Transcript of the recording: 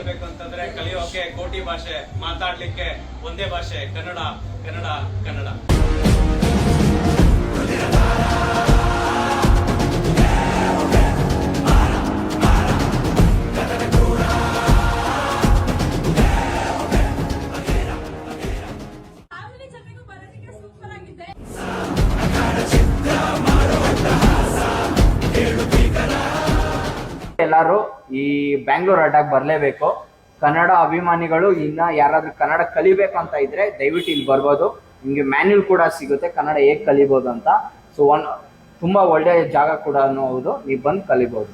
ಹೇಳ್ಬೇಕು ಅಂತಂದ್ರೆ ಕಲಿಯೋಕೆ ಕೋಟಿ ಭಾಷೆ, ಮಾತಾಡ್ಲಿಕ್ಕೆ ಒಂದೇ ಭಾಷೆ, ಕನ್ನಡ ಕನ್ನಡ ಕನ್ನಡ. ಎಲ್ಲರೂ ಈ ಬ್ಯಾಂಗ್ಳೂರ್ ಅಡ್ಡಾಗಿ ಬರಲೇಬೇಕು. ಕನ್ನಡ ಅಭಿಮಾನಿಗಳು ಇನ್ನ ಯಾರಾದ್ರೂ ಕನ್ನಡ ಕಲಿಬೇಕು ಅಂತ ಇದ್ರೆ ದಯವಿಟ್ಟು ಇಲ್ಲಿ ಬರ್ಬೋದು. ನಿಮ್ಗೆ ಮ್ಯಾನ್ಯುಲ್ ಕೂಡ ಸಿಗುತ್ತೆ ಕನ್ನಡ ಹೇಗ್ ಕಲಿಬೋದು ಅಂತ. ಸೊ ತುಂಬಾ ಒಳ್ಳೆಯ ಜಾಗ ಕೂಡ ಹೌದು, ನೀವು ಬಂದು ಕಲಿಬೋದು.